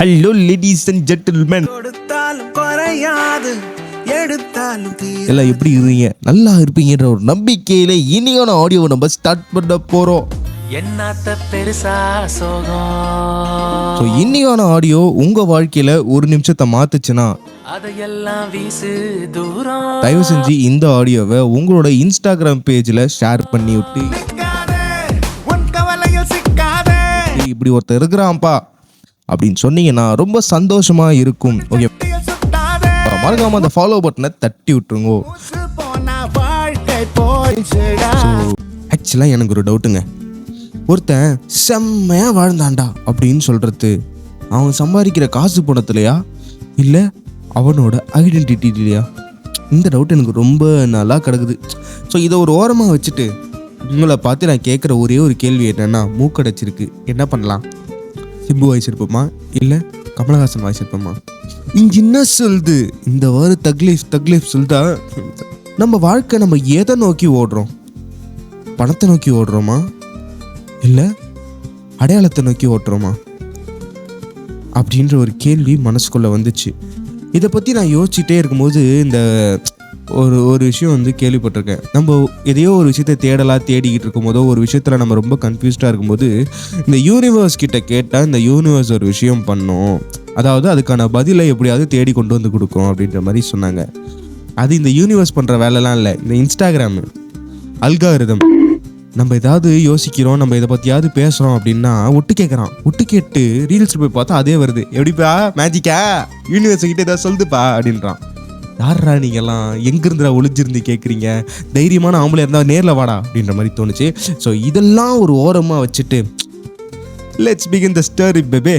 Hello ladies and gentleman, எல்லாம் எப்படி இருக்கீங்க? நல்லா இருப்பீங்கன்ற ஒரு நம்பிக்கையில இனியான ஆடியோவை நம்ம ஸ்டார்ட் பண்ண போறோம். ஸோ இன்னிக்கான ஆடியோ உங்க வாழ்க்கையில ஒரு நிமிஷத்தை மாத்துச்சுன்னா தயவு செஞ்சு இந்த ஆடியோவை உங்களோட இன்ஸ்டாகிராம் பேஜ்ல ஷேர் பண்ணி விட்டு, இப்படி ஒருத்தர் இருக்கிறான்ப்பா அப்படின்னு சொன்னீங்கன்னா ரொம்ப சந்தோஷமா இருக்கும். ஓகே, மறக்காம அந்த ஃபாலோ பட்டனை தட்டி விட்டுருங்க. ஆக்சுவலா எனக்கு ஒரு டவுட்டுங்க. ஒருத்தன் செம்மையா வாழ்ந்தாண்டா அப்படின்னு சொல்றது அவன் சம்பாதிக்கிற காசு பணத்துலையா இல்லை அவனோட ஐடென்டிட்டிலையா? இந்த டவுட் எனக்கு ரொம்ப நல்லா கிடக்குது. ஸோ இதை ஒரு ஓரமாக வச்சுட்டு உங்களை பார்த்து நான் கேட்குற ஒரே ஒரு கேள்வி என்னன்னா, மூக்கடைச்சிருக்கு என்ன பண்ணலாம்? சிம்பு வாய்ஸ் இருப்போமா இல்லை கமலஹாசன் வாய்ஸ் இருப்போமா? இங்கே என்ன சொல்லுது இந்த வாரம் தக்லீஃப் சொல்லிட்டா நம்ம வாழ்க்கை நம்ம எதை நோக்கி ஓடுறோம்? பணத்தை நோக்கி ஓடுறோமா இல்லை அடையாளத்தை நோக்கி ஓட்டுறோமா அப்படின்ற ஒரு கேள்வி மனசுக்குள்ளே வந்துச்சு. இதை பற்றி நான் யோசிச்சுட்டே இருக்கும்போது இந்த ஒரு விஷயம் வந்து கேள்விப்பட்டிருக்கேன். நம்ம எதையோ ஒரு விஷயத்தை தேடிக்கிட்டு இருக்கும்போதோ ஒரு விஷயத்தில் நம்ம ரொம்ப கன்ஃபியூஸ்டாக இருக்கும்போது இந்த யூனிவர்ஸ் கிட்ட கேட்டால் இந்த யூனிவர்ஸ் ஒரு விஷயம் பண்ணும், அதாவது அதுக்கான பதிலை எப்படியாவது தேடி கொண்டு வந்து கொடுக்கும் அப்படின்ற மாதிரி சொன்னாங்க. அது இந்த யூனிவர்ஸ் பண்ணுற வேலைலாம் இல்லை, இந்த இன்ஸ்டாகிராம் அல்காரிதம். நம்ம ஏதாவது யோசிக்கிறோம், நம்ம இதை பற்றியாவது பேசுகிறோம் அப்படின்னா ஒட்டு கேட்டு ரீல்ஸ் போய் பார்த்தா அதே வருது. எப்படிப்பா மேஜிக்கா? யூனிவர்ஸ் கிட்ட ஏதாவது சொல்லுதுப்பா அப்படின்றான். யாரா நீங்கெல்லாம் எங்கிருந்துடா ஒளிஞ்சிருந்து கேட்குறீங்க? தைரியமான ஆம்பளை இருந்தால் நேரில் வாடா அப்படின்ற மாதிரி தோணுச்சு. ஸோ இதெல்லாம் ஒரு ஓரமாக வச்சுட்டு let's begin the story baby.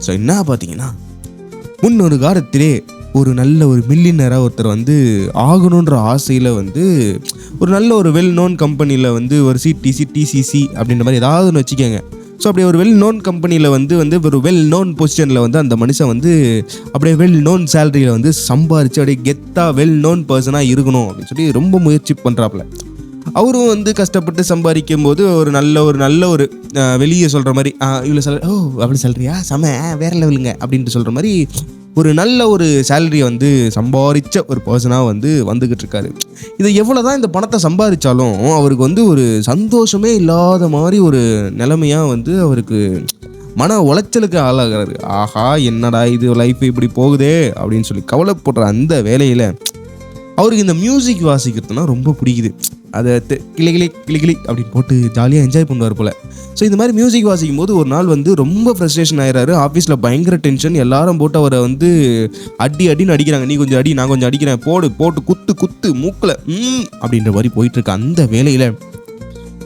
So என்ன பார்த்தீங்கன்னா, முன்னொரு காலத்திலே ஒரு நல்ல ஒரு மில்லியனராக ஒருத்தர் வந்து ஆகணுன்ற ஆசையில் வந்து ஒரு நல்ல ஒரு வெல் நோன் கம்பெனியில் வந்து ஒரு டிசிசி அப்படின்ற மாதிரி ஏதாவது ஒன்று வச்சுக்கோங்க. ஸோ அப்படியே ஒரு வெல் நோன் கம்பெனியில் வந்து ஒரு வெல் நோன் பொசிஷனில் வந்து அந்த மனுஷன் வந்து அப்படியே வெல் நோன் சேலரியில் வந்து சம்பாரித்து அப்படியே கெத்தாக வெல் நோன் பர்சனாக இருக்கணும் அப்படின்னு சொல்லி ரொம்ப முயற்சி பண்ணுறாப்புல. அவரும் வந்து கஷ்டப்பட்டு சம்பாதிக்கும் போது ஒரு நல்ல ஒரு வெளியே சொல்கிற மாதிரி இவ்வளோ சேலரி, அப்படி சேலரியா செம வேற லெவலுங்க அப்படின்ட்டு சொல்கிற மாதிரி ஒரு நல்ல ஒரு சேலரியை வந்து சம்பாதிச்ச ஒரு பர்சனாக வந்து வந்துக்கிட்டு இருக்காரு. இதை எவ்வளோ தான் இந்த பணத்தை சம்பாதிச்சாலும் அவருக்கு வந்து ஒரு சந்தோஷமே இல்லாத மாதிரி ஒரு நிலைமையாக வந்து அவருக்கு மன உளைச்சலுக்கு ஆளாகிறாரு. ஆஹா என்னடா இது லைஃப் இப்படி போகுதே அப்படின்னு சொல்லி கவலைப்படுற அந்த வேலையில் அவருக்கு இந்த மியூசிக் வாசிக்கிறதுனா ரொம்ப பிடிக்குது. அதை கிளி அப்படின்னு போட்டு ஜாலியாக என்ஜாய் பண்ணுவார் போல். ஸோ இந்த மாதிரி மியூசிக் வாசிக்கும் போது ஒரு நாள் வந்து ரொம்ப ஃப்ரஸ்ட்ரேஷன் ஆகிறாரு. ஆஃபீஸில் பயங்கர டென்ஷன், எல்லாரும் போட்டு அவரை வந்து அடின்னு அடிக்கிறாங்க. நீ கொஞ்சம் அடி, நான் கொஞ்சம் அடிக்கிறேன், போட்டு குத்து மூக்கில் அப்படின்ற மாதிரி போயிட்டுருக்கு. அந்த வேலையில்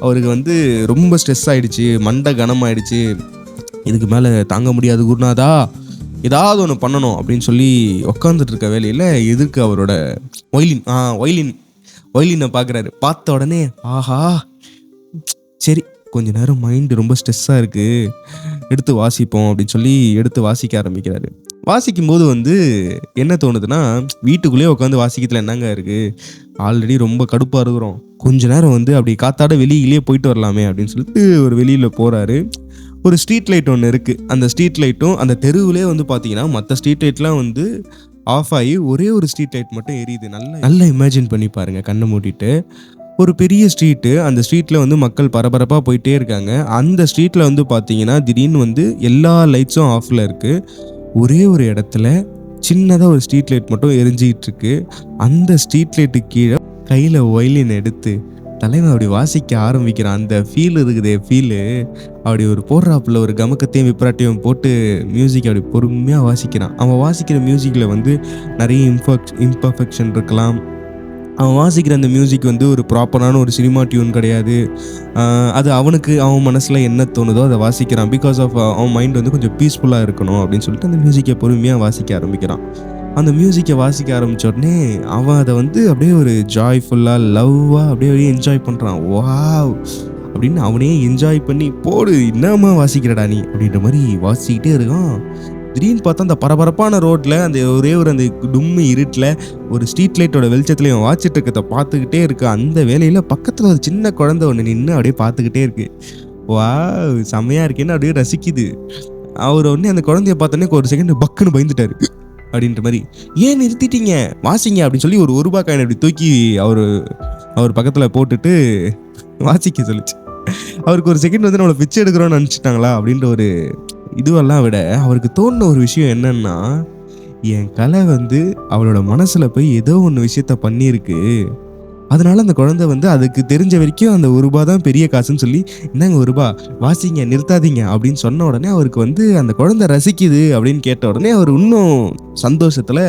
அவருக்கு வந்து ரொம்ப ஸ்ட்ரெஸ் ஆகிடுச்சு, மண்டை கனமாயிடுச்சு. இதுக்கு மேலே தாங்க முடியாது குருநாதா, ஏதாவது ஒன்று பண்ணணும் அப்படின்னு சொல்லி உக்காந்துட்டு இருக்க வேலையில் எதிர்க்கு அவரோட வயலினை பார்க்குறாரு. பார்த்த உடனே ஆஹா சரி கொஞ்ச நேரம் மைண்டு ரொம்ப ஸ்ட்ரெஸ்ஸாக இருக்குது, எடுத்து வாசிப்போம் அப்படின்னு சொல்லி எடுத்து வாசிக்க ஆரம்பிக்கிறாரு. வாசிக்கும்போது வந்து என்ன தோணுதுன்னா, வீட்டுக்குள்ளேயே உட்காந்து வாசிக்கிறதுல என்னங்க இருக்குது, ஆல்ரெடி ரொம்ப கடுப்பாக இருக்கிறோம், கொஞ்ச நேரம் வந்து அப்படி காத்தாட வெளியிலேயே போயிட்டு வரலாமே அப்படின்னு சொல்லிட்டு ஒரு வெளியில் போகிறாரு. ஒரு ஸ்ட்ரீட் லைட் ஒன்று இருக்குது. அந்த ஸ்ட்ரீட் லைட்டும் அந்த தெருவிலே வந்து பார்த்தீங்கன்னா மற்ற ஸ்ட்ரீட் லைட்லாம் வந்து ஆஃப் ஆகி ஒரே ஒரு ஸ்ட்ரீட் லைட் மட்டும் எரியுது. நல்லா இமேஜின் பண்ணி பாருங்கள் கண்ணை மூடிட்டு. ஒரு பெரிய ஸ்ட்ரீட்டு, அந்த ஸ்ட்ரீட்டில் வந்து மக்கள் பரபரப்பாக போயிட்டே இருக்காங்க. அந்த ஸ்ட்ரீட்டில் வந்து பார்த்தீங்கன்னா திடீர்னு வந்து எல்லா லைட்ஸும் ஆஃபில் இருக்குது. ஒரே ஒரு இடத்துல சின்னதாக ஒரு ஸ்ட்ரீட் லைட் மட்டும் எரிஞ்சிக்கிட்டு இருக்கு. அந்த ஸ்ட்ரீட் லைட்டுக்கு கீழே கையில் வயலின் எடுத்து தலைவன் அப்படி வாசிக்க ஆரம்பிக்கிறான். அந்த ஃபீல் இருக்குதே ஃபீலு, அப்படி ஒரு போடுறாப்புல ஒரு கமக்கத்தையும் விப்ராட்டையும் போட்டு மியூசிக் அப்படி பொறுமையாக வாசிக்கிறான். அவன் வாசிக்கிற மியூசிக்கில் வந்து நிறைய இம்பர்ஃபெக்ஷன் இருக்கலாம். அவன் வாசிக்கிற அந்த மியூசிக் வந்து ஒரு ப்ராப்பரான ஒரு சினிமா டியூன் கிடையாது. அது அவன் மனசில் என்ன தோணுதோ அதை வாசிக்கிறான். பிகாஸ் ஆஃப் அவன் மைண்ட் வந்து கொஞ்சம் பீஸ்ஃபுல்லாக இருக்கணும் அப்படின்னு சொல்லிட்டு அந்த மியூசிக்கை பொறுமையாக வாசிக்க ஆரம்பிக்கிறான். அந்த மியூசிக்கை வாசிக்க ஆரம்பித்த உடனே அவன் அதை வந்து அப்படியே ஒரு ஜாய்ஃபுல்லாக லவ்வாக அப்படியே என்ஜாய் பண்ணுறான். வாவ் அப்படின்னு அவனே என்ஜாய் பண்ணி போடு என்னம்மா வாசிக்கிறடா நீ அப்படின்ற மாதிரி வாசிக்கிட்டே இருக்கான். திடீர்னு பார்த்தா அந்த பரபரப்பான ரோட்டில் அந்த ஒரே ஒரு அந்த டும்மு இருட்டில் ஒரு ஸ்ட்ரீட் லைட்டோட வெளிச்சத்தில் இவன் வாட்சிட்டு இருக்கிறத பார்த்துக்கிட்டே இருக்கு. அந்த வேலையில் பக்கத்தில் ஒரு சின்ன குழந்தை ஒன்று நின்று அப்படியே பார்த்துக்கிட்டே இருக்கு. வா செம்மையாக இருக்கேன்னு அப்படியே ரசிக்குது. அவர் உடனே அந்த குழந்தைய பார்த்தோன்னே ஒரு செகண்ட் பக்குன்னு பயந்துட்டாரு. அப்படின்ற மாதிரி, ஏன் நிறுத்திட்டீங்க, வாசிங்க அப்படின்னு சொல்லி ஒரு ரூபாய் காயின் அப்படி தூக்கி அவர் பக்கத்தில் போட்டுட்டு வாசிக்க சொல்லிச்சு. அவருக்கு ஒரு செகண்ட் வந்து நம்மளை பிச்சை எடுக்கிறோன்னு நினச்சிட்டாங்களா அப்படின்ற ஒரு இதுவெல்லாம் விட அவருக்கு தோணுன ஒரு விஷயம் என்னன்னா, என் கலை வந்து அவளோட மனசில் போய் ஏதோ ஒன்று விஷயத்த பண்ணியிருக்கு, அதனால அந்த குழந்தை வந்து அதுக்கு தெரிஞ்ச வரைக்கும் அந்த ஒரு ரூபா தான் பெரிய காசுன்னு சொல்லி, இந்தாங்க ஒரு ரூபா வாசிங்க நிறுத்தாதீங்க அப்படின்னு சொன்ன உடனே அவருக்கு வந்து அந்த குழந்தை ரசிக்குது அப்படின்னு கேட்ட உடனே அவர் இன்னும் சந்தோஷத்தில்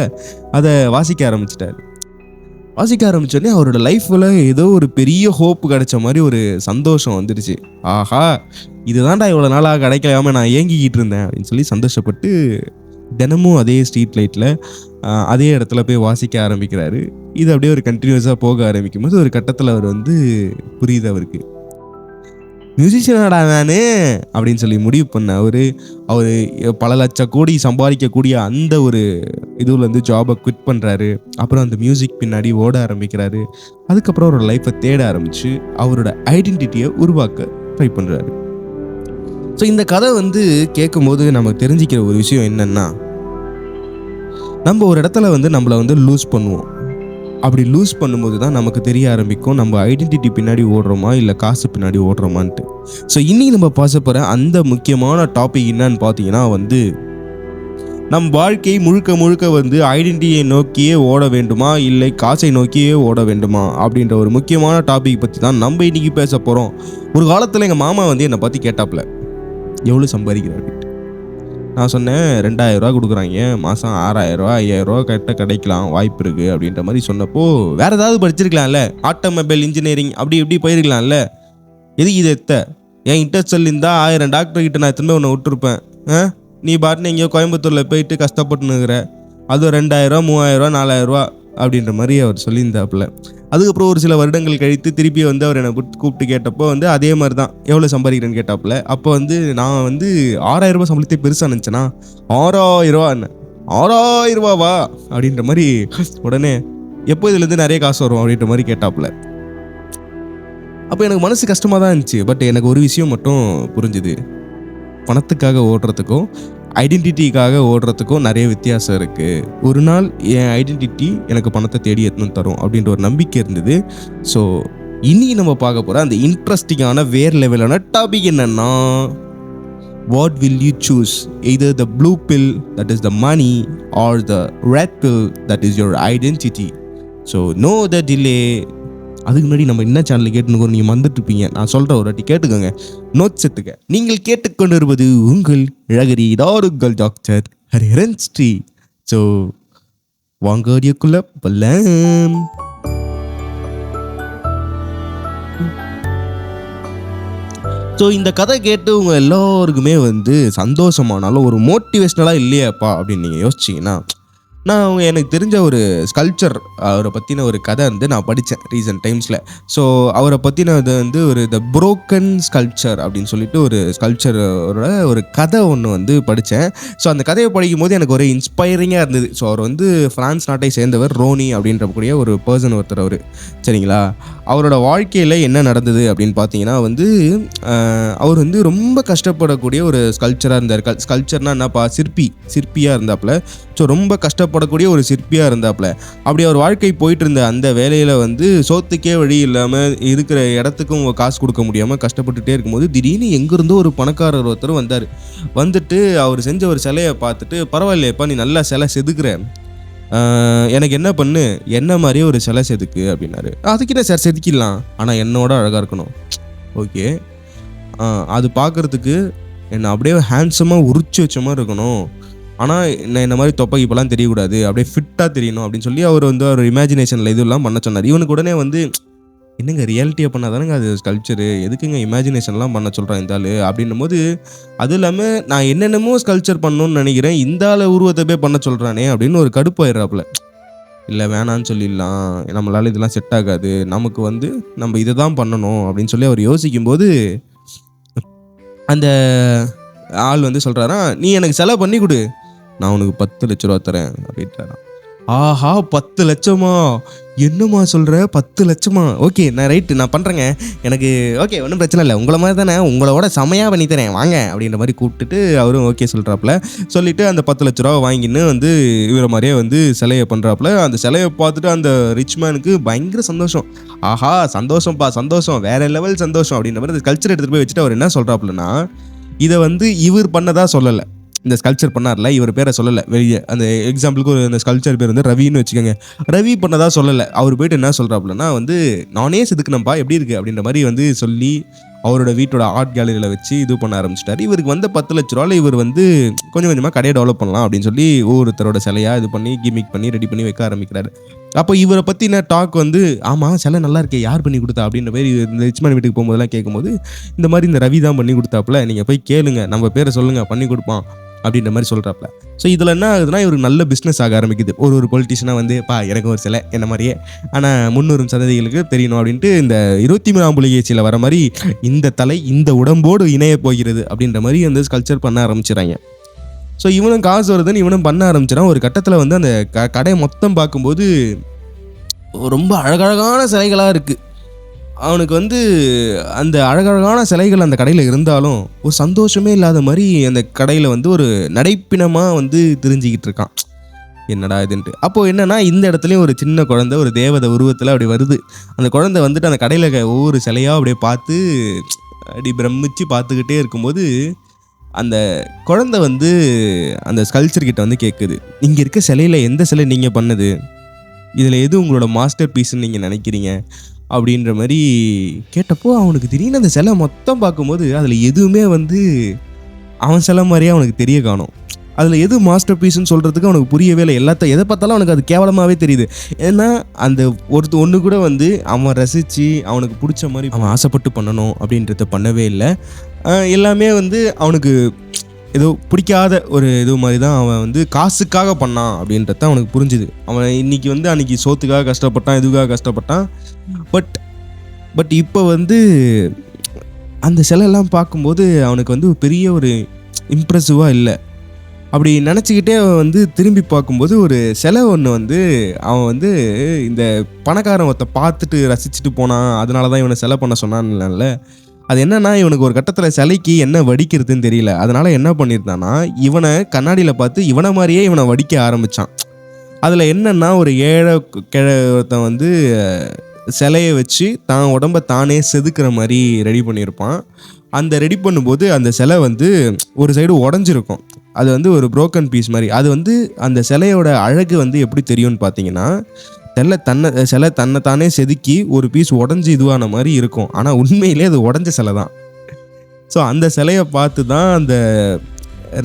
அதை வாசிக்க ஆரம்பிச்சிட்டாரு. வாசிக்க ஆரம்பிச்சோடனே அவரோட லைஃப்பில் ஏதோ ஒரு பெரிய ஹோப் கிடைச்ச மாதிரி ஒரு சந்தோஷம் வந்துடுச்சு. ஆஹா, இதுதான்டா இவ்வளோ நாளாக கிடைக்காம நான் ஏங்கிக்கிட்டு இருந்தேன் அப்படின்னு சொல்லி சந்தோஷப்பட்டு தினமும் அதே ஸ்ட்ரீட் லைட்டில் அதே இடத்துல போய் வாசிக்க ஆரம்பிக்கிறாரு. இது அப்படியே ஒரு கண்டினியூஸாக போக ஆரம்பிக்கும் போது ஒரு கட்டத்தில் அவர் வந்து புரியுது அவருக்கு, மியூசிஷியனாடா நான் அப்படின்னு சொல்லி முடிவு பண்ண அவர் பல லட்சம் கோடி சம்பாதிக்கக்கூடிய அந்த ஒரு இதுல வந்து ஜாபை குவிட் பண்ணுறாரு. அப்புறம் அந்த மியூசிக் பின்னாடி ஓட ஆரம்பிக்கிறாரு. அதுக்கப்புறம் அவரோட லைஃப்பை தேட ஆரம்பித்து அவரோட ஐடென்டிட்டியை உருவாக்க ட்ரை பண்ணுறாரு. ஸோ இந்த கதை வந்து கேட்கும்போது நமக்கு தெரிஞ்சிக்கிற ஒரு விஷயம் என்னன்னா, நம்ம ஒரு இடத்துல வந்து நம்மளை வந்து லூஸ் பண்ணுவோம். அப்படி லூஸ் பண்ணும்போது தான் நமக்கு தெரிய ஆரம்பிக்கும் நம்ம ஐடென்டிட்டி பின்னாடி ஓடுறோமா இல்லை காசு பின்னாடி ஓடுறோமான்ட்டு. ஸோ இன்னைக்கு நம்ம பேச போகிற அந்த முக்கியமான டாபிக் என்னன்னு பார்த்தீங்கன்னா வந்து, நம் வாழ்க்கை முழுக்க முழுக்க வந்து ஐடென்டிட்டியை நோக்கியே ஓட வேண்டுமா இல்லை காசை நோக்கியே ஓட வேண்டுமா அப்படின்ற ஒரு முக்கியமான டாபிக் பற்றி தான் நம்ம இன்னைக்கு பேச போகிறோம். ஒரு காலத்தில் எங்கள் மாமா வந்து என்னை பற்றி கேட்டாப்புல, எவ்வளோ சம்பாதிக்கிற அப்படின்ட்டு. நான் சொன்னேன், 2000 ரூபா கொடுக்குறாங்க, மாதம் 6000 ரூபா 5000 ரூபா கிட்ட கிடைக்கலாம் வாய்ப்பு இருக்குது அப்படின்ற மாதிரி சொன்னப்போ, வேறு ஏதாவது படிச்சிருக்கலாம்ல, ஆட்டோமொபைல் இன்ஜினியரிங் அப்படி இப்படி போயிருக்கலாம்ல, எதுக்கு இது என் இன்ட்ரெஸ்ட் இருந்தால் 1000 டாக்டர்கிட்ட நான் திரும்ப உன்னை விட்டுருப்பேன். நீ பாட்டுன்னு எங்கேயோ கோயம்புத்தூரில் போயிட்டு கஷ்டப்பட்டுனுக்கிற, அதுவும் 2000 3000 4000 அப்படின்ற மாதிரி அவர் சொல்லியிருந்தாப்புல. அதுக்கப்புறம் ஒரு சில வருடங்கள் கழித்து திருப்பி வந்து அவர் என்னை கூப்பிட்டு கேட்டப்போ வந்து அதே மாதிரி தான், எவ்வளோ சம்பாதிக்கிறேன்னு கேட்டாப்புல. அப்போ வந்து நான் வந்து 6000 ரூபா சம்பளத்தை பெருசாக நினச்சேன்னா, 6000 ரூபா 6000 ரூபாவா அப்படின்ற மாதிரி உடனே எப்போ இதுலேருந்து நிறைய காசு வரும் அப்படின்ற மாதிரி கேட்டாப்புல. அப்போ எனக்கு மனசு கஷ்டமாக தான் இருந்துச்சு. பட் எனக்கு ஒரு விஷயம் மட்டும் புரிஞ்சுது, பணத்துக்காக ஓடுறதுக்கும் ஐடென்டிட்டிக்காக ஓடுறதுக்கும் நிறைய வித்தியாசம் இருக்குது. ஒரு நாள் என் ஐடென்டிட்டி எனக்கு பணத்தை தேடி எடுத்துன்னு தரும் அப்படின்ற ஒரு நம்பிக்கை இருந்தது. ஸோ இன்னைக்கு நம்ம பார்க்க போகிற அந்த இன்ட்ரெஸ்டிங்கான வேறு லெவலான டாபிக் என்னன்னா, what will you choose, either the blue bill that is the money R the red bill that is your identity. So no the delay. அதுக்கு முன்னாடி நம்ம என்ன சேனலில் கேட்டுன்னு நீங்கள் வந்துட்டு இருப்பீங்க, நான் சொல்கிறேன் ஒரு வாட்டி கேட்டுக்கோங்க, நோட்ஸ் எடுத்துக்க. நீங்கள் கேட்டுக்கொண்டு இருப்பது உங்கள் அழகரி டாருங்கள் டாக்டர் ஹரிஹரன் ஸ்ரீ. ஸோ வாங்க ஆடியோக்குள்ள போலாம். ஸோ இந்த கதை கேட்டு உங்கள் எல்லோருக்குமே வந்து சந்தோஷமானாலும் ஒரு மோட்டிவேஷ்னலாக இல்லையாப்பா அப்படின்னு நீங்கள் யோசிச்சிங்கன்னா, நான் எனக்கு தெரிஞ்ச ஒரு ஸ்கல்ப்சர் அவரை பற்றின ஒரு கதை வந்து நான் படித்தேன் ரீசன்ட் டைம்ஸில். ஸோ அவரை பற்றினது வந்து ஒரு த புரோக்கன் ஸ்கல்ப்சர் அப்படின்னு சொல்லிட்டு ஒரு ஸ்கல்ப்சரோட ஒரு கதை ஒன்று வந்து படித்தேன். ஸோ அந்த கதையை படிக்கும் போது எனக்கு ஒரு இன்ஸ்பைரிங்காக இருந்தது. ஸோ அவர் வந்து ஃப்ரான்ஸ் நாட்டை சேர்ந்தவர், ரோனி அப்படின்றக்கூடிய ஒரு பர்சன் ஒருத்தர் அவர், சரிங்களா. அவரோட வாழ்க்கையில் என்ன நடந்தது அப்படின்னு பார்த்தீங்கன்னா வந்து, அவர் வந்து ரொம்ப கஷ்டப்படக்கூடிய ஒரு ஸ்கல்ப்சராக இருந்தார். ஸ்கல்ப்சர்னா என்னப்பா, சிற்பியாக இருந்தாப்புல. ஸோ ரொம்ப கஷ்டப்படக்கூடிய ஒரு சிற்பியாக இருந்தாப்புல. அப்படி அவர் வாழ்க்கை போயிட்டு இருந்த அந்த வேலையில் வந்து சோத்துக்கே வழி இல்லாமல் இருக்கிற இடத்துக்கும் காசு கொடுக்க முடியாமல் கஷ்டப்பட்டுட்டே இருக்கும்போது திடீர்னு எங்கேருந்தோ ஒரு பணக்காரர் ஒருத்தர் வந்தார். வந்துட்டு அவர் செஞ்ச ஒரு சிலையை பார்த்துட்டு, பரவாயில்லையப்பா நீ நல்லா சிலை செதுக்குற, எனக்கு என்ன பண்ணு, என்ன மாதிரியே ஒரு சிலை செதுக்கு அப்படின்னாரு. அதுக்கிட்ட சார் செதுக்கிடலாம், ஆனால் என்னோட அழகாக இருக்கணும். ஓகே, அது பார்க்குறதுக்கு என்னை அப்படியே ஹேண்ட்ஸமாக உரிச்சு வச்ச மாதிரி இருக்கணும், ஆனால் என்ன மாதிரி தொப்பை இப்போலாம் தெரியக்கூடாது, அப்படியே ஃபிட்டாக தெரியணும் அப்படின்னு சொல்லி அவர் வந்து ஒரு இமேஜினேஷனில் இதெல்லாம் பண்ண சொன்னார். இவனுக்கு உடனே வந்து, என்னங்க ரியாலிட்டியாக பண்ணால் தானேங்க அது ஸ்கல்ப்சரு, எதுக்குங்க இமேஜினேஷன்லாம் பண்ண சொல்கிறேன் இந்த ஆள் அப்படின்னும் போது, அதுவும் இல்லாமல் நான் என்னென்னமோ ஸ்கல்ப்சர் பண்ணணும்னு நினைக்கிறேன், இந்த ஆள் உருவத்தை போய் பண்ண சொல்கிறானே அப்படின்னு ஒரு கடுப்பாயிடுறாப்புல. இல்லை வேணான்னு சொல்லிடலாம், நம்மளால் இதெல்லாம் செட் ஆகாது, நமக்கு வந்து நம்ம இதை தான் பண்ணணும் அப்படின்னு சொல்லி அவர் யோசிக்கும்போது, அந்த ஆள் வந்து சொல்கிறாராம், நீ எனக்கு செலவு பண்ணி கொடு, நான் உனக்கு 10 லட்ச ரூபா தரேன் அப்படின்ட்டாரான். ஆஹா 10 லட்சமா? என்னம்மா சொல்ற 10 லட்சமா? ஓகே நான் ரைட்டு நான் பண்ணுறேங்க. எனக்கு ஓகே ஒன்றும் பிரச்சனை இல்லை. உங்களை மாதிரி தானே, உங்களோட செமையாக பண்ணி தரேன் வாங்க அப்படின்ற மாதிரி கூப்பிட்டுட்டு அவரும் ஓகே சொல்கிறாப்புல. சொல்லிவிட்டு அந்த 10 லட்ச ரூபா வாங்கின்னு வந்து இவரை மாதிரியே வந்து சிலையை பண்ணுறாப்புல. அந்த சிலையை பார்த்துட்டு அந்த ரிச் மேனுக்கு பயங்கர சந்தோஷம். ஆஹா சந்தோஷம்ப்பா சந்தோஷம், வேற லெவல் சந்தோஷம் அப்படின்ற மாதிரி அந்த கல்ச்சர் எடுத்துகிட்டு போய் வச்சுட்டு அவர் என்ன சொல்கிறாப்புலன்னா, இதை வந்து இவர் பண்ணதா சொல்லலை. இந்த ஸ்கல்ச்சர் பண்ணார்ல இவர் பேரை சொல்லலை வெளியே. அந்த எக்ஸாம்பிளுக்கு ஒரு அந்த ஸ்கல்ச்சர் பேர் வந்து ரவின்னு வச்சுக்கோங்க. ரவி பண்ணதா சொல்லலை. அவர் போயிட்டு என்ன சொல்கிறாப்புலன்னா வந்து நானே செதுக்கினப்பா எப்படி இருக்குது அப்படின்ற மாதிரி வந்து சொல்லி அவரோட வீட்டோட ஆர்ட் கேலரியில் வச்சு இது பண்ண ஆரம்பிச்சிட்டாரு. இவருக்கு வந்து 10 லட்ச ரூபாயில் இவர் வந்து கொஞ்சம் கொஞ்சமாக கடையை டெவலப் பண்ணலாம் அப்படின்னு சொல்லி ஒவ்வொருத்தரோட சிலையாக இது பண்ணி கிமிக் பண்ணி ரெடி பண்ணி வைக்க ஆரம்பிக்கிறாரு. அப்போ இவரை பற்றின டாக் வந்து ஆமாம் சிலை நல்லா இருக்கே யார் பண்ணி கொடுத்தா அப்படின்ற மாதிரி இந்த ரிச்மேன் வீட்டுக்கு போகும்போதெல்லாம் கேட்கும்போது இந்த மாதிரி இந்த ரவி தான் பண்ணி கொடுத்தாப்புல, நீங்கள் போய் கேளுங்க, நம்ம பேரை சொல்லுங்கள் பண்ணி கொடுப்பான் அப்படின்ற மாதிரி சொல்கிறாப்புல. ஸோ இதில் என்ன ஆகுதுன்னா இவருக்கு நல்ல பிஸ்னஸ் ஆக ஆரம்பிக்குது. ஒரு பொலிட்டிஷியனாக வந்து எனக்கு ஒரு சிலை என்ன மாதிரியே ஆனால் 300 சந்ததிகளுக்கு தெரியணும் அப்படின்ட்டு இந்த 23ஆம் புலிகேசியில் வர மாதிரி இந்த தலை இந்த உடம்போடு இணைய போகிறது அப்படின்ற மாதிரி அந்த ஸ்கல்ச்சர் பண்ண ஆரம்பிச்சிடறாங்க. ஸோ இவனும் காசு வருதுன்னு இவனும் பண்ண ஆரம்பிச்சிடான். ஒரு கட்டத்தில் வந்து அந்த கடையை மொத்தம் பார்க்கும்போது ரொம்ப அழகழகான சிலைகளாக இருக்குது. அவனுக்கு வந்து அந்த அழகழகான சிலைகள் அந்த கடையில் இருந்தாலும் ஒரு சந்தோஷமே இல்லாத மாதிரி அந்த கடையில் வந்து ஒரு நடைப்பிணமாக வந்து தெரிஞ்சிக்கிட்டு இருக்கான். என்னடா இதுன்ட்டு. அப்போது என்னென்னா இந்த இடத்துலையும் ஒரு சின்ன குழந்தை ஒரு தேவதை உருவத்தில் அப்படி வருது. அந்த குழந்தை வந்துட்டு அந்த கடையில் ஒவ்வொரு சிலையாக அப்படியே பார்த்து அப்படி பிரமிச்சு பார்த்துக்கிட்டே இருக்கும்போது அந்த குழந்தை வந்து அந்த ஸ்கல்ச்சர் கிட்ட வந்து கேட்குது, இங்கே இருக்க சிலையில் எந்த சிலை நீங்கள் பண்ணது, இதில் எது உங்களோட மாஸ்டர் பீஸ்ன்னு நீங்கள் நினைக்கிறீங்க அப்படின்ற மாதிரி கேட்டப்போ அவனுக்கு திடீர்னு அந்த சிலை மொத்தம் பார்க்கும்போது அதில் எதுவுமே வந்து அவன் சிலை மாதிரியே அவனுக்கு தெரிய காணும். அதில் எது மாஸ்டர் பீஸ்ன்னு சொல்கிறதுக்கு அவனுக்கு புரியவே இல்லை. எதை பார்த்தாலும் அவனுக்கு அது கேவலமாகவே தெரியுது. ஏன்னா அந்த ஒன்று கூட வந்து அவன் ரசித்து அவனுக்கு பிடிச்ச மாதிரி அவன் ஆசைப்பட்டு பண்ணணும் அப்படின்றத பண்ணவே இல்லை. எல்லாமே வந்து அவனுக்கு ஏதோ பிடிக்காத ஒரு இது மாதிரி தான் அவன் வந்து காசுக்காக பண்ணான் அப்படின்றத அவனுக்கு புரிஞ்சுது. அவன் இன்னைக்கு வந்து அன்றைக்கி சோத்துக்காக கஷ்டப்பட்டான், இதுக்காக கஷ்டப்பட்டான். பட் இப்போ வந்து அந்த சிலையெல்லாம் பார்க்கும்போது அவனுக்கு வந்து பெரிய ஒரு இம்ப்ரெசிவாக இல்லை. அப்படி நினச்சிக்கிட்டே அவன் வந்து திரும்பி பார்க்கும்போது ஒரு சிலை ஒன்று வந்து அவன் வந்து இந்த பணக்காரன் ஒருத்த பார்த்துட்டு ரசிச்சுட்டு போனான், அதனால தான் இவனை சிலை பண்ண சொன்னான்ல. அது என்னன்னா இவனுக்கு ஒரு கட்டத்தில் சிலைக்கு என்ன வடிக்கிறதுன்னு தெரியல. அதனால என்ன பண்ணியிருந்தான்னா இவனை கண்ணாடியில் பார்த்து இவனை மாதிரியே இவனை வடிக்க ஆரம்பித்தான். அதில் என்னென்னா ஒரு ஏழை ஒருத்தன் வந்து சிலையை வச்சு தான் உடம்பை தானே செதுக்கிற மாதிரி ரெடி பண்ணியிருப்பான். அந்த ரெடி பண்ணும்போது அந்த சிலை வந்து ஒரு சைடு உடஞ்சிருக்கும். அது வந்து ஒரு புரோக்கன் பீஸ் மாதிரி. அது வந்து அந்த சிலையோட அழகு வந்து எப்படி தெரியும்னு பார்த்தீங்கன்னா சிலை தன்னை தானே செதுக்கி ஒரு பீஸ் உடஞ்சி இதுவான மாதிரி இருக்கும். ஆனால் உண்மையிலே அது உடஞ்ச சிலை தான். ஸோ அந்த சிலையை பார்த்து தான் அந்த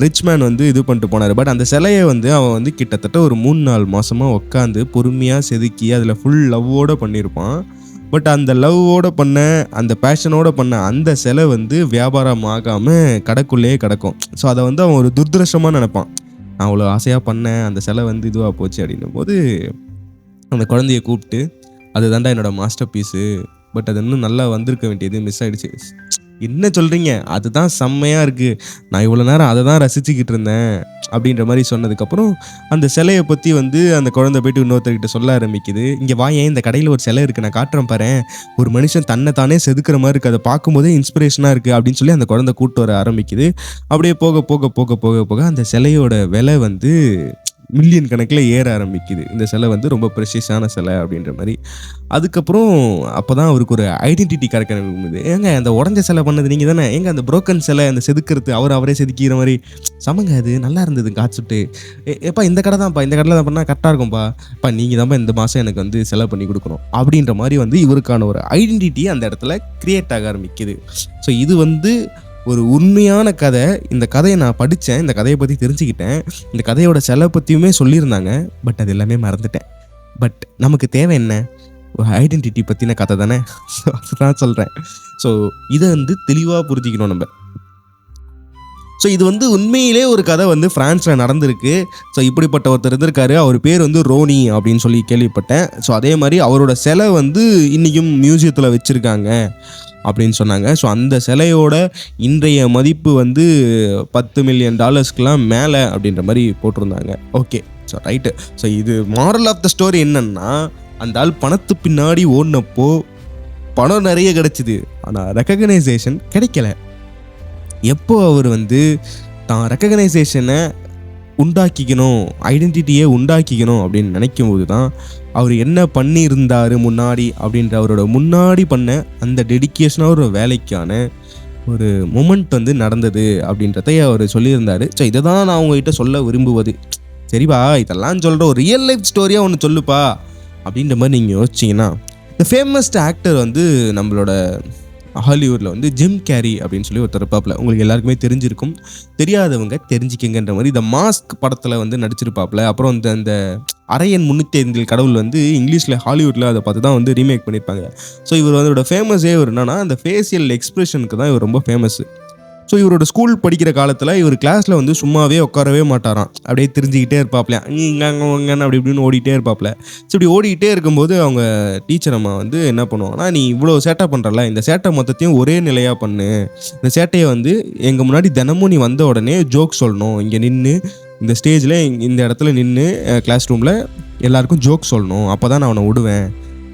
ரிச் மேன் வந்து இது பண்ணிட்டு போனார். பட் அந்த சிலையை வந்து அவன் வந்து கிட்டத்தட்ட ஒரு 3-4 மாதமாக உட்காந்து பொறுமையாக செதுக்கி அதில் ஃபுல் லவ்வோடு பண்ணியிருப்பான். பட் அந்த லவ்வோடு பண்ண அந்த பேஷனோடு பண்ண அந்த சிலை வந்து வியாபாரம் ஆகாமல் கடைக்குள்ளேயே கிடக்கும். ஸோ அதை வந்து அவன் ஒரு துர்திருஷ்டமாக நினைப்பான். நான் அவ்வளோ ஆசையாக பண்ணேன், அந்த சிலை வந்து இதுவாக போச்சு அப்படின்னும் போது அந்த குழந்தைய கூப்பிட்டு அது தாண்டா என்னோடய மாஸ்டர் பீஸு, பட் அது இன்னும் நல்லா வந்திருக்க வேண்டியது மிஸ் ஆகிடுச்சு. என்ன சொல்கிறீங்க, அதுதான் செம்மையாக இருக்குது, நான் இவ்வளோ நேரம் அதை தான் ரசிச்சுக்கிட்டு இருந்தேன் அப்படின்ற மாதிரி சொன்னதுக்கப்புறம் அந்த சிலையை பற்றி வந்து அந்த குழந்தை போய்ட்டு இன்னொருத்தர்கிட்ட சொல்ல ஆரம்பிக்குது. இங்கே வாயேன், இந்த கடையில் ஒரு சிலை இருக்குது, நான் காட்டுறேன் பாரு, ஒரு மனுஷன் தன்னை தானே செதுக்கிற மாதிரி இருக்குது, அதை பார்க்கும்போதே இன்ஸ்பிரேஷனாக இருக்குது அப்படின்னு சொல்லி அந்த குழந்தை கூப்பிட்டு வர ஆரம்பிக்குது. அப்படியே போக போக போக போக போக அந்த சிலையோட விலை வந்து மில்லியன் கணக்கில் ஏற ஆரம்பிக்குது. இந்த சிலை வந்து ரொம்ப ப்ரெஷியஸான சிலை அப்படின்ற மாதிரி. அதுக்கப்புறம் அப்போ தான் அவருக்கு ஒரு ஐடென்டிட்டி கிடைக்க ஆரம்பிக்குது. ஏங்க அந்த உடஞ்ச சிலை பண்ணது நீங்கள் தானே, ஏங்க அந்த புரோக்கன் சிலை அந்த செதுக்கிறது அவரே செதுக்கிற மாதிரி சமங்க, அது நல்லா இருந்தது காய்ச்சிட்டு, எப்பா இந்த கடை தான்ப்பா, இந்த கடையில் தான் பண்ணால் கரெக்டாக இருக்கும்ப்பா, இப்போ நீங்கள் தான்ப்பா இந்த மாதம் எனக்கு வந்து செலவு பண்ணி கொடுக்கணும் அப்படின்ற மாதிரி வந்து இவருக்கான ஒரு ஐடென்டிட்டி அந்த இடத்துல கிரியேட் ஆக ஆரம்பிக்குது. ஸோ இது வந்து ஒரு உண்மையான கதை. இந்த கதையை நான் படித்தேன், இந்த கதையை பற்றி தெரிஞ்சுக்கிட்டேன், இந்த கதையோட செலவை பற்றியுமே சொல்லியிருந்தாங்க. பட் அது எல்லாமே மறந்துட்டேன். பட் நமக்கு தேவை என்ன, ஒரு ஐடென்டிட்டி பற்றின கதை தானே. ஸோ அதுதான் சொல்கிறேன். ஸோ இதை வந்து தெளிவாக புரிஞ்சிக்கணும் நம்ம. ஸோ இது வந்து உண்மையிலே ஒரு கதை வந்து ஃப்ரான்ஸில் நடந்திருக்கு. ஸோ இப்படிப்பட்ட ஒருத்தர் இருந்திருக்காரு, அவர் பேர் வந்து ரோனி அப்படின்னு சொல்லி கேள்விப்பட்டேன். ஸோ அதே மாதிரி அவரோட சிலை வந்து இன்றைக்கும் மியூசியத்தில் வச்சுருக்காங்க அப்படின்னு சொன்னாங்க. ஸோ அந்த சிலையோட இன்றைய மதிப்பு வந்து $10 மில்லியன் மேலே அப்படின்ற மாதிரி போட்டிருந்தாங்க. Okay, so right. ஸோ இது மாரல் ஆஃப் த ஸ்டோரி என்னன்னா, அந்த ஆள் பணத்து பின்னாடி ஓடினப்போ பணம் நிறைய கிடைச்சிது, ஆனால் ரெக்கக்னைசேஷன் கிடைக்கல. எப்போ அவர் வந்து தான் ரெக்கக்னைசேஷனை உண்டாக்கிக்கணும், ஐடென்டிட்டியை உண்டாக்கிக்கணும் அப்படின்னு நினைக்கும் போது தான் அவர் என்ன பண்ணியிருந்தார் முன்னாடி அப்படின்ற அவரோட முன்னாடி பண்ண அந்த டெடிக்கேஷனாக ஒரு வேலைக்கான ஒரு மொமெண்ட் வந்து நடந்தது அப்படின்றத அவர் சொல்லியிருந்தார். ஸோ இதை தான் நான் உங்ககிட்ட சொல்ல விரும்புவது. சரிப்பா, இதெல்லாம் சொல்கிற ஒரு ரியல் லைஃப் ஸ்டோரியாக ஒன்று சொல்லுப்பா அப்படின்ற மாதிரி நீங்கள் யோசிச்சிங்கன்னா, இந்த ஃபேமஸ்ட் ஆக்டர் வந்து நம்மளோட ஹாலிவுட்டில் வந்து ஜிம் கேரி அப்படின்னு சொல்லி ஒருத்தர் இருப்பாப்புல. உங்களுக்கு எல்லாருக்குமே தெரிஞ்சிருக்கும், தெரியாதவங்க தெரிஞ்சுக்கங்கன்ற மாதிரி இந்த மாஸ்க் படத்தில் வந்து நடிச்சிருப்பாப்புல. அப்புறம் அந்த அரையன் 305 கடவுள் வந்து இங்கிலீஷில் ஹாலிவுட்டில் அதை பார்த்து தான் வந்து ரீமேக் பண்ணியிருப்பாங்க. ஸோ இவர் வந்து ஃபேமஸே இவர் என்னன்னா, அந்த ஃபேஷியல் எக்ஸ்பிரஷனுக்கு தான் இவர் ரொம்ப ஃபேமஸ். ஸோ இவரோட ஸ்கூல் படிக்கிற காலத்தில் இவர் கிளாஸில் வந்து சும்மாவே உட்காரவே மாட்டாராம், அப்படியே தெரிஞ்சுக்கிட்டே இருப்பாப்ல, இங்கே அப்படி இப்படின்னு ஓடிட்டே இருப்பாப்ல. ஸோ இப்படி ஓடிக்கிட்டே இருக்கும்போது அவங்க டீச்சர் அம்மா வந்து என்ன பண்ணுவாங்கன்னா, நீ இவ்வளோ சேட்டை பண்ணுறல, இந்த சேட்டை மொத்தத்தையும் ஒரே நிலையாக பண்ணு. இந்த சேட்டையை வந்து எங்கள் முன்னாடி தினமும் நீ வந்த உடனே ஜோக் சொல்லணும், இங்கே நின்று இந்த ஸ்டேஜில் இந்த இடத்துல நின்று கிளாஸ் ரூமில் எல்லாருக்கும் ஜோக் சொல்லணும், அப்போ தான் நான் அவனை விடுவேன்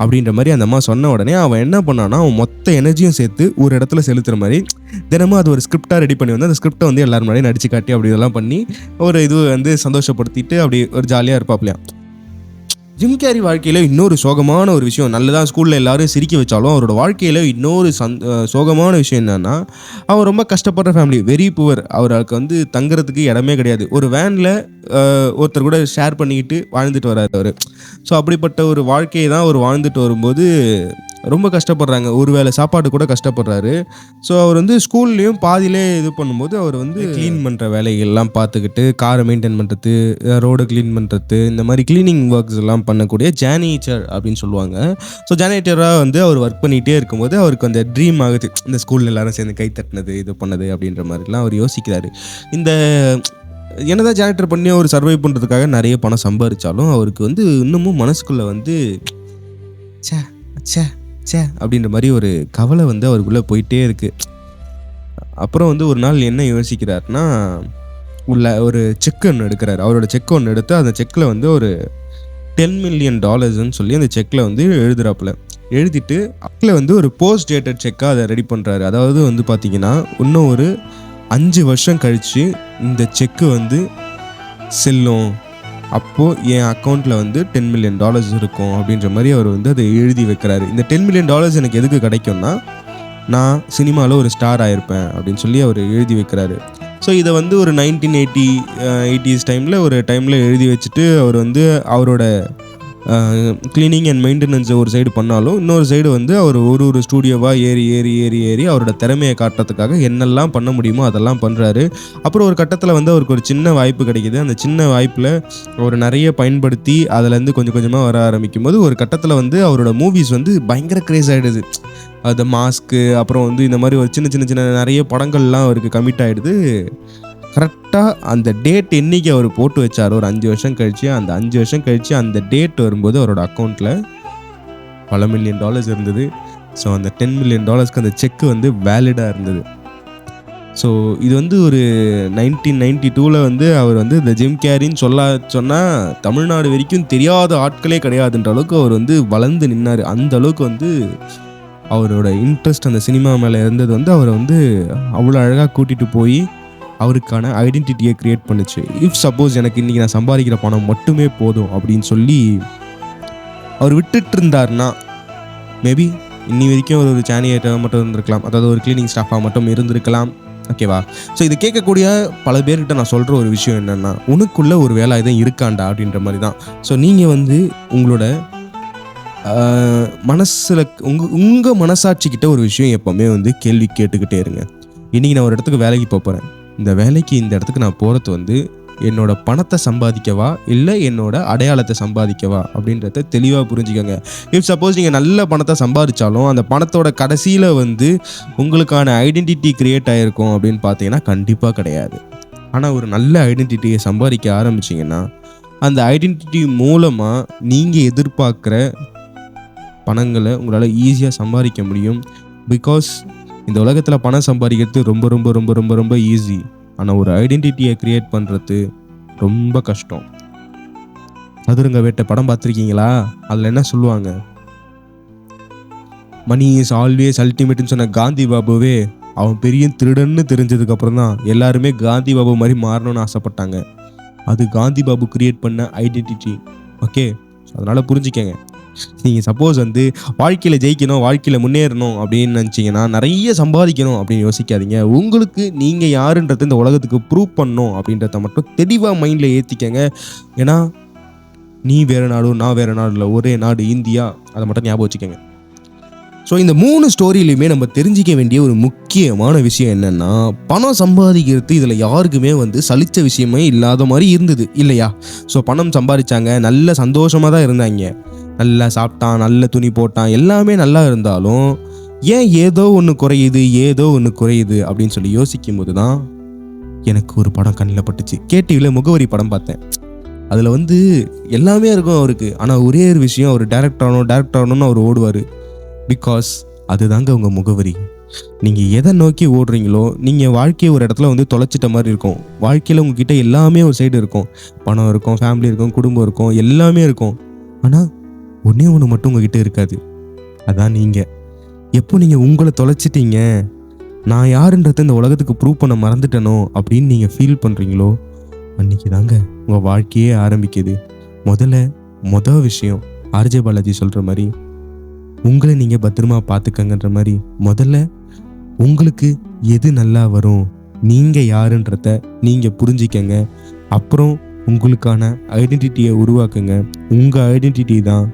அப்படின்ற மாதிரி அந்த அம்மா சொன்ன உடனே அவன் என்ன பண்ணான்னா, அவன் மொத்த எனர்ஜியும் சேர்த்து ஒரு இடத்துல செலுத்துகிற மாதிரி தினமும் அது ஒரு ஸ்கிரிப்டாக ரெடி பண்ணி வந்து அந்த ஸ்கிரிப்டை வந்து எல்லாரும் முன்னாடி நடிச்சு காட்டி அப்படி இதெல்லாம் பண்ணி ஒரு இது வந்து சந்தோஷப்படுத்திட்டு அப்படி ஒரு ஜாலியாக இருப்பாப்லையா. ஜிம் கேரி வாழ்க்கையில் இன்னொரு சோகமான ஒரு விஷயம், நல்லதான் ஸ்கூலில் எல்லாரும் சிரிக்க வச்சாலும் அவரோட வாழ்க்கையில் இன்னொரு சோகமான விஷயம் என்னன்னா, அவர் ரொம்ப கஷ்டப்படுற ஃபேமிலி, வெரி புவர். அவருக்கு வந்து தங்குறதுக்கு இடமே கிடையாது. ஒரு வேனில் ஒருத்தர் கூட ஷேர் பண்ணிக்கிட்டு வாழ்ந்துட்டு வர்றாரு அவர். ஸோ அப்படிப்பட்ட ஒரு வாழ்க்கையை தான் அவர் வாழ்ந்துட்டு வரும்போது ரொம்ப கஷ்டப்படுறாங்க, ஒரு வேளை சாப்பாடு கூட கஷ்டப்படுறாரு. ஸோ அவர் வந்து ஸ்கூல்லையும் பாதியிலே இது பண்ணும்போது அவர் வந்து க்ளீன் பண்ணுற வேலைகள்லாம் பார்த்துக்கிட்டு, காரை மெயின்டைன் பண்ணுறது, ரோடு க்ளீன் பண்ணுறது, இந்த மாதிரி க்ளீனிங் ஒர்க்ஸ் எல்லாம் பண்ணக்கூடிய ஜானிட்டர் அப்படின்னு சொல்லுவாங்க. ஸோ ஜானிட்டராக வந்து அவர் ஒர்க் பண்ணிகிட்டே இருக்கும்போது அவருக்கு அந்த ட்ரீம் ஆகுது, இந்த ஸ்கூலில் எல்லாரும் சேர்ந்து கை தட்டினது இது பண்ணது அப்படின்ற மாதிரிலாம் அவர் யோசிக்கிறாரு. இந்த என்னதான் ஜானிட்டர் பண்ணி அவர் சர்வை பண்ணுறதுக்காக நிறைய பணம் சம்பாதிச்சாலும் அவருக்கு வந்து இன்னமும் மனசுக்குள்ளே வந்து சே சே சே அப்படின்ற மாதிரி ஒரு கவலை வந்து அவருக்குள்ளே போயிட்டே இருக்குது. அப்புறம் வந்து ஒரு நாள் என்ன யோசிக்கிறாருன்னா, உள்ள ஒரு செக் ஒன்று எடுக்கிறார். அவரோட செக் ஒன்று எடுத்து அந்த செக்கில் வந்து ஒரு $10 million சொல்லி அந்த செக்கில் வந்து எழுதுறாப்புல. எழுதிட்டு அதில் வந்து ஒரு போஸ்ட் டேட்டட் செக்காக அதை ரெடி பண்ணுறாரு. அதாவது வந்து பார்த்திங்கன்னா, இன்னும் ஒரு 5 வருஷம் கழித்து இந்த செக்கு வந்து செல்லும், அப்போது என் அக்கௌண்ட்டில் வந்து $10 million இருக்கும் அப்படின்ற மாதிரி அவர் வந்து அதை எழுதி வைக்கிறாரு. இந்த $10 million எனக்கு எதுக்கு கிடைக்கும்னா, நான் சினிமாவில் ஒரு ஸ்டார் ஆகிருப்பேன் அப்படின்னு சொல்லி அவர் எழுதி வைக்கிறாரு. ஸோ இதை வந்து ஒரு 1980s டைமில் ஒரு டைமில் எழுதி வச்சுட்டு அவர் வந்து அவரோட க்ளீனிங் அண்ட் மெயின்டெனன்ஸை ஒரு சைடு பண்ணாலும், இன்னொரு சைடு வந்து அவர் ஒரு ஸ்டூடியோவாக ஏறி அவரோட திறமையை காட்டுறதுக்காக என்னெல்லாம் பண்ண முடியுமோ அதெல்லாம் பண்ணுறாரு. அப்புறம் ஒரு கட்டத்தில் வந்து அவருக்கு ஒரு சின்ன வாய்ப்பு கிடைக்கிது. அந்த சின்ன வாய்ப்பில் அவர் நிறைய பயன்படுத்தி அதுலேருந்து கொஞ்சம் கொஞ்சமாக வர ஆரம்பிக்கும் போது ஒரு கட்டத்தில் வந்து அவரோட மூவிஸ் வந்து பயங்கர க்ரேஸ் ஆகிடுது. அது மாஸ்க்கு, அப்புறம் வந்து இந்த மாதிரி ஒரு சின்ன நிறைய படங்கள்லாம் அவருக்கு கமிட் ஆகிடுது. கரெக்டாக அந்த டேட் என்றைக்கு அவர் போட்டு வச்சார், ஒரு 5 வருஷம் கழிச்சு, அந்த 5 வருஷம் கழித்து அந்த டேட் வரும்போது அவரோட அக்கௌண்ட்டில் பல $1 million இருந்தது. ஸோ அந்த $10 million அந்த செக்கு வந்து வேலிடாக இருந்தது. ஸோ இது வந்து ஒரு 1992 வந்து அவர் வந்து இந்த ஜிம் கேரின்னு சொன்னால் தமிழ்நாடு வரைக்கும் தெரியாத ஆட்களே கிடையாதுன்ற அளவுக்கு அவர் வந்து வளர்ந்து நின்னார். அந்த அளவுக்கு வந்து அவரோட இன்ட்ரெஸ்ட் அந்த சினிமா மேலே இருந்தது வந்து அவரை வந்து அவ்வளோ அழகாக கூட்டிகிட்டு போய் அவருக்கான ஐடென்டிட்டியை க்ரியேட் பண்ணுச்சு. இஃப் சப்போஸ் எனக்கு இன்றைக்கி நான் சம்பாதிக்கிற பணம் மட்டுமே போதும் அப்படின்னு சொல்லி அவர் விட்டுட்டு இருந்தார்னா, மேபி இன்னி வரைக்கும் ஒரு சானியேட்டராக மட்டும் இருந்திருக்கலாம், அதாவது ஒரு க்ளீனிங் ஸ்டாஃபாக மட்டும் இருந்திருக்கலாம். ஓகேவா? ஸோ இது கேட்கக்கூடிய பல பேர்கிட்ட நான் சொல்கிற ஒரு விஷயம் என்னென்னா, உனக்குள்ளே ஒரு வேலை இதான் இருக்காண்டா அப்படின்ற மாதிரி தான். ஸோ நீங்கள் வந்து உங்களோட மனசில் உங்கள் மனசாட்சிக்கிட்ட ஒரு விஷயம் எப்போவுமே வந்து கேள்வி கேட்டுக்கிட்டே இருங்க. இன்றைக்கி நான் ஒரு இடத்துக்கு வேலைக்கு போகிறேன், இந்த வேலைக்கு இந்த இடத்துக்கு நான் போகிறது வந்து என்னோட பணத்தை சம்பாதிக்கவா இல்லை என்னோட அடையாளத்தை சம்பாதிக்கவா அப்படின்றத தெளிவாக புரிஞ்சுக்கோங்க. இஃப் சப்போஸ் நீங்கள் நல்ல பணத்தை சம்பாதிச்சாலும் அந்த பணத்தோட கடைசியில் வந்து உங்களுக்கான ஐடென்டிட்டி க்ரியேட் ஆகிருக்கும் அப்படின்னு பார்த்தீங்கன்னா கண்டிப்பாக கிடையாது. ஆனால் ஒரு நல்ல ஐடென்டிட்டியை சம்பாதிக்க ஆரம்பிச்சிங்கன்னா அந்த ஐடென்டிட்டி மூலமாக நீங்கள் எதிர்பார்க்குற பணங்களை உங்களால் ஈஸியாக சம்பாதிக்க முடியும். பிகாஸ் இந்த உலகத்தில் பணம் சம்பாதிக்கிறது ரொம்ப ரொம்ப ரொம்ப ரொம்ப ரொம்ப ஈஸி. ஆனால் ஒரு ஐடென்டிட்டியை க்ரியேட் பண்ணுறது ரொம்ப கஷ்டம். சதுரங்க வேட்டை படம் பார்த்துருக்கீங்களா? அதில் என்ன சொல்லுவாங்க, மணி இஸ் ஆல்வேஸ் அல்டிமேட்னு சொன்ன காந்தி பாபுவே அவன் பெரிய திருடன்னு தெரிஞ்சதுக்கு அப்புறம் தான் எல்லாருமே காந்தி பாபு மாதிரி மாறணும்னு ஆசைப்பட்டாங்க. அது காந்தி பாபு கிரியேட் பண்ண ஐடென்டிட்டி. ஓகே, அதனால புரிஞ்சுக்கங்க. நீங்கள் சப்போஸ் வந்து வாழ்க்கையில் ஜெயிக்கணும், வாழ்க்கையில் முன்னேறணும் அப்படின்னு நினச்சிங்கன்னா, நிறைய சம்பாதிக்கணும் அப்படின்னு யோசிக்காதீங்க. உங்களுக்கு நீங்கள் யாருன்றது இந்த உலகத்துக்கு ப்ரூவ் பண்ணணும் அப்படின்றத மட்டும் தெளிவாக மைண்டில் ஏற்றிக்கங்க. ஏன்னா நீ வேறு நாடு, நான் வேறு நாடு இல்லை, ஒரே நாடு இந்தியா. அதை மட்டும் ஞாபகம் வச்சுக்கோங்க. ஸோ இந்த 3 ஸ்டோரியிலையுமே நம்ம தெரிஞ்சிக்க வேண்டிய ஒரு முக்கியமான விஷயம் என்னென்னா, பணம் சம்பாதிக்கிறது இதில் யாருக்குமே வந்து சலிச்ச விஷயமே இல்லாத மாதிரி இருந்தது இல்லையா? ஸோ பணம் சம்பாதிச்சாங்க, நல்ல சந்தோஷமாக தான் இருந்தாங்க, நல்லா சாப்பிட்டான், நல்ல துணி போட்டான், எல்லாமே நல்லா இருந்தாலும் ஏன் ஏதோ ஒன்று குறையுது அப்படின்னு சொல்லி யோசிக்கும் போது தான் எனக்கு ஒரு படம் கண்ணில் பட்டுச்சு. கேடிவியில் முகவரி படம் பார்த்தேன். அதில் வந்து எல்லாமே இருக்கும் அவருக்கு. ஆனால் ஒரே ஒரு விஷயம், அவர் டேரக்டர் ஆகணும்னு அவர் ஓடுவார். பிகாஸ் அதுதாங்க உங்கள் முகவரி. நீங்கள் எதை நோக்கி ஓடுறீங்களோ, நீங்கள் வாழ்க்கையை ஒரு இடத்துல வந்து தொலைச்சிட்ட மாதிரி இருக்கும். வாழ்க்கையில் உங்ககிட்ட எல்லாமே ஒரு சைடு இருக்கும், பணம் இருக்கும், ஃபேமிலி இருக்கும், குடும்பம் இருக்கும், எல்லாமே இருக்கும். ஆனால் ஒன்றே ஒன்று மட்டும் உங்ககிட்ட இருக்காது. அதான் நீங்கள். எப்போ நீங்கள் உங்களை தொலைச்சிட்டீங்க, நான் யாருன்றதை இந்த உலகத்துக்கு ப்ரூவ் பண்ண மறந்துட்டனோ அப்படின்னு நீங்கள் ஃபீல் பண்ணுறீங்களோ, அன்றைக்கி தாங்க உங்கள் வாழ்க்கையே ஆரம்பிக்குது. முதல் விஷயம் ஆர்ஜே பாலாஜி சொல்கிற மாதிரி, உங்களை நீங்கள் பத்திரமா பார்த்துக்கங்கன்ற மாதிரி, முதல்ல உங்களுக்கு எது நல்லா வரும், நீங்கள் யாருன்றத நீங்கள் புரிஞ்சிக்கங்க. அப்புறம் உங்களுக்கான ஐடென்டிட்டியை உருவாக்குங்க. உங்கள் ஐடென்டிட்டி தான்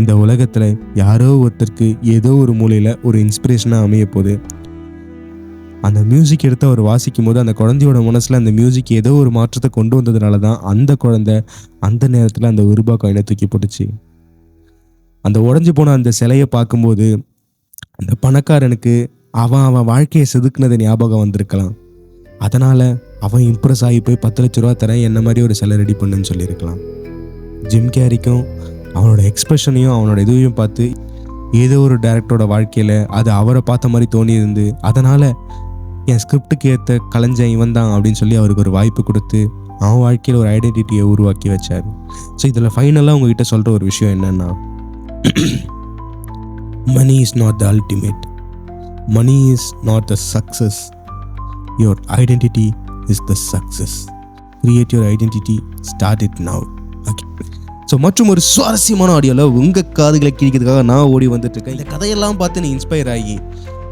இந்த உலகத்தில் யாரோ ஒருத்தருக்கு ஏதோ ஒரு மூலையில் ஒரு இன்ஸ்பிரேஷனாக அமைய போகுது. அந்த மியூசிக் எடுத்து அவர் வாசிக்கும் போது அந்த குழந்தையோட மனசில் அந்த மியூசிக் ஏதோ ஒரு மாற்றத்தை கொண்டு வந்ததுனால தான் அந்த குழந்தை அந்த நேரத்தில் அந்த ரூபா காயினை தூக்கி போட்டுச்சு. அந்த உடஞ்சி போன அந்த சிலையை பார்க்கும்போது அந்த பணக்காரனுக்கு அவன் வாழ்க்கையை செதுக்குனது ஞாபகம் வந்திருக்கலாம். அதனால் அவன் இம்ப்ரெஸ் ஆகி போய் 10 லட்ச ரூபா தரேன், என்ன மாதிரி ஒரு சிலை ரெடி பண்ணுன்னு சொல்லியிருக்கலாம். ஜிம் கேரிக்கும் அவனோட எக்ஸ்பிரஷனையும் அவனோட இதுவையும் பார்த்து ஏதோ ஒரு டைரக்டரோட வாழ்க்கையில் அது அவரை பார்த்த மாதிரி தோணியிருந்து, அதனால் என் ஸ்கிரிப்டுக்கு ஏற்ற கலைஞன் இவன் தான் அப்படின்னு சொல்லி அவருக்கு ஒரு வாய்ப்பு கொடுத்து அவன் வாழ்க்கையில் ஒரு ஐடென்டிட்டியை உருவாக்கி வச்சார். ஸோ இதில் ஃபைனலாக உங்ககிட்ட சொல்கிற ஒரு விஷயம் என்னென்னா, money is not the ultimate. Money is not the success. Your identity is the success. Create your identity. Start it now. Okay. So மற்றும் ஒரு சுவாரஸ்யமான ஆடியோவில் உங்கள் காதுகளை கிழிக்கிறதுக்காக நான் ஓடி வந்துட்டு இருக்கேன். இந்த கதையெல்லாம் பார்த்து நீ இன்ஸ்பயர் ஆகி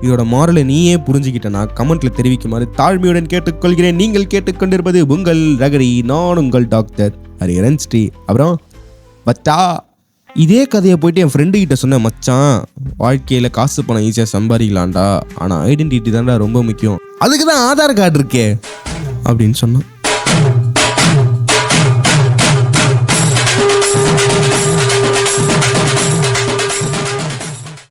இதோட மாரலை நீயே புரிஞ்சுக்கிட்டேன்னா கமெண்ட்டில் தெரிவிக்குமாறு தாழ்மையுடன் கேட்டுக்கொள்கிறேன். நீங்கள் கேட்டுக்கொண்டிருப்பது உங்கள் ரகரி. நான் உங்கள் டாக்டர் ஹரிஹரன் ஸ்ரீ. அப்புறம் பட்டா இதே கதையை போயிட்டு என் ஃப்ரெண்டு கிட்ட சொன்னேன், மச்சான் வாழ்க்கையில் காசு பணம் ஈஸியாக சம்பாதிக்கலாம்டா, ஆனால் ஐடென்டிட்டி தான்டா ரொம்ப முக்கியம், அதுக்கு தான் ஆதார் கார்டு இருக்கே அப்படின்னு சொன்னான்.